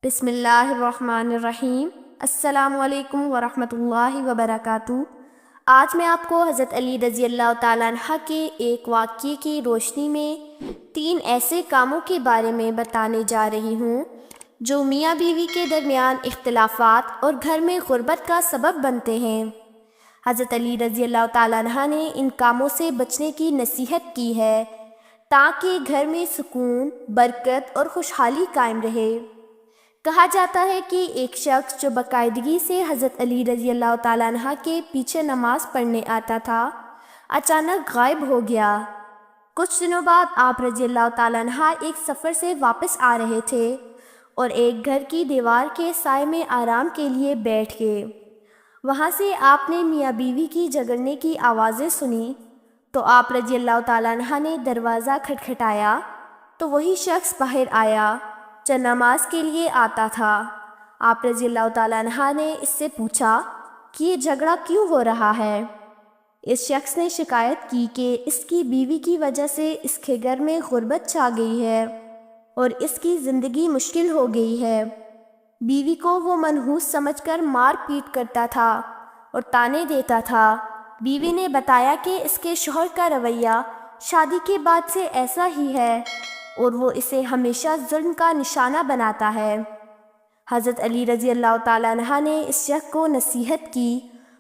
بسم اللہ الرحمن الرحیم۔ السلام علیکم ورحمۃ اللہ وبرکاتہ۔ آج میں آپ کو حضرت علی رضی اللہ تعالیٰ عنہ کے ایک واقعے کی روشنی میں 3 ایسے کاموں کے بارے میں بتانے جا رہی ہوں جو میاں بیوی کے درمیان اختلافات اور گھر میں غربت کا سبب بنتے ہیں۔ حضرت علی رضی اللہ تعالیٰ عنہ نے ان کاموں سے بچنے کی نصیحت کی ہے تاکہ گھر میں سکون، برکت اور خوشحالی قائم رہے۔ کہا جاتا ہے کہ ایک شخص جو باقاعدگی سے حضرت علی رضی اللہ تعالیٰ عنہ کے پیچھے نماز پڑھنے آتا تھا، اچانک غائب ہو گیا۔ کچھ دنوں بعد آپ رضی اللہ تعالیٰ عنہ ایک سفر سے واپس آ رہے تھے اور ایک گھر کی دیوار کے سائے میں آرام کے لیے بیٹھ گئے۔ وہاں سے آپ نے میاں بیوی کی جھگڑنے کی آوازیں سنی تو آپ رضی اللہ تعالیٰ عنہ نے دروازہ کھٹکھٹایا تو وہی شخص باہر آیا جو نماز کے لیے آتا تھا۔ آپ رضی اللہ تعالیٰ عنہ نے اس سے پوچھا کہ یہ جھگڑا کیوں ہو رہا ہے؟ اس شخص نے شکایت کی کہ اس کی بیوی کی وجہ سے اس کے گھر میں غربت چھا گئی ہے اور اس کی زندگی مشکل ہو گئی ہے۔ بیوی کو وہ منحوس سمجھ کر مار پیٹ کرتا تھا اور طعنے دیتا تھا۔ بیوی نے بتایا کہ اس کے شوہر کا رویہ شادی کے بعد سے ایسا ہی ہے اور وہ اسے ہمیشہ ظلم کا نشانہ بناتا ہے۔ حضرت علی رضی اللہ تعالیٰ عنہ نے اس شخص کو نصیحت کی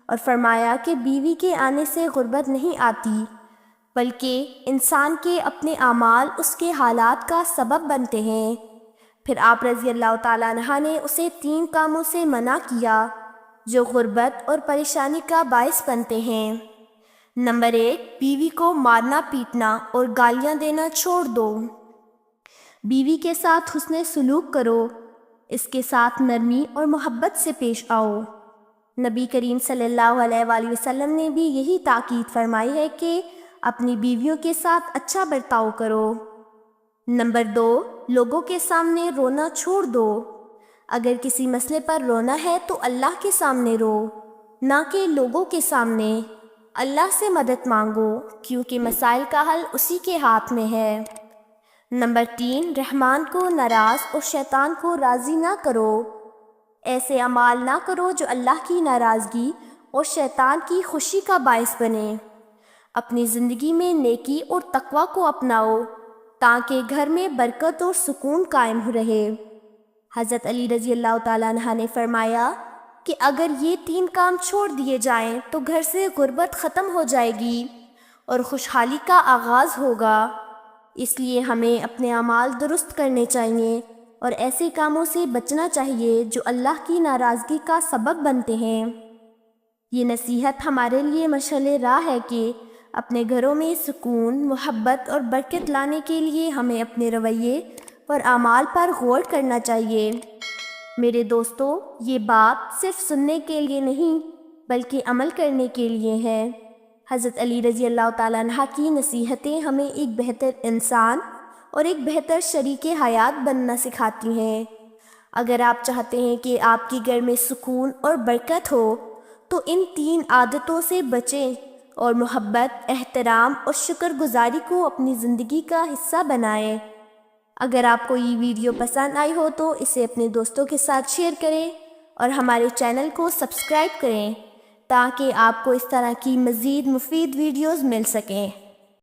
اور فرمایا کہ بیوی کے آنے سے غربت نہیں آتی، بلکہ انسان کے اپنے اعمال اس کے حالات کا سبب بنتے ہیں۔ پھر آپ رضی اللہ تعالیٰ عنہ نے اسے 3 کاموں سے منع کیا جو غربت اور پریشانی کا باعث بنتے ہیں۔ نمبر 1، بیوی کو مارنا پیٹنا اور گالیاں دینا چھوڑ دو۔ بیوی کے ساتھ حسن سلوک کرو، اس کے ساتھ نرمی اور محبت سے پیش آؤ۔ نبی کریم صلی اللہ علیہ وآلہ وسلم نے بھی یہی تاکید فرمائی ہے کہ اپنی بیویوں کے ساتھ اچھا برتاؤ کرو۔ نمبر 2، لوگوں کے سامنے رونا چھوڑ دو۔ اگر کسی مسئلے پر رونا ہے تو اللہ کے سامنے رو، نہ کہ لوگوں کے سامنے۔ اللہ سے مدد مانگو کیونکہ مسائل کا حل اسی کے ہاتھ میں ہے۔ نمبر 3، رحمان کو ناراض اور شیطان کو راضی نہ کرو۔ ایسے اعمال نہ کرو جو اللہ کی ناراضگی اور شیطان کی خوشی کا باعث بنے۔ اپنی زندگی میں نیکی اور تقوی کو اپناؤ تاکہ گھر میں برکت اور سکون قائم رہے۔ حضرت علی رضی اللہ تعالیٰ عنہ نے فرمایا کہ اگر یہ 3 کام چھوڑ دیے جائیں تو گھر سے غربت ختم ہو جائے گی اور خوشحالی کا آغاز ہوگا۔ اس لیے ہمیں اپنے اعمال درست کرنے چاہیے اور ایسے کاموں سے بچنا چاہیے جو اللہ کی ناراضگی کا سبب بنتے ہیں۔ یہ نصیحت ہمارے لیے مشعل راہ ہے کہ اپنے گھروں میں سکون، محبت اور برکت لانے کے لیے ہمیں اپنے رویے اور اعمال پر غور کرنا چاہیے۔ میرے دوستو، یہ بات صرف سننے کے لیے نہیں بلکہ عمل کرنے کے لیے ہے۔ حضرت علی رضی اللہ تعالیٰ عنہ کی نصیحتیں ہمیں ایک بہتر انسان اور ایک بہتر شریک حیات بننا سکھاتی ہیں۔ اگر آپ چاہتے ہیں کہ آپ کے گھر میں سکون اور برکت ہو تو ان 3 عادتوں سے بچیں اور محبت، احترام اور شکر گزاری کو اپنی زندگی کا حصہ بنائیں۔ اگر آپ کو یہ ویڈیو پسند آئی ہو تو اسے اپنے دوستوں کے ساتھ شیئر کریں اور ہمارے چینل کو سبسکرائب کریں تاکہ آپ کو اس طرح کی مزید مفید ویڈیوز مل سکیں۔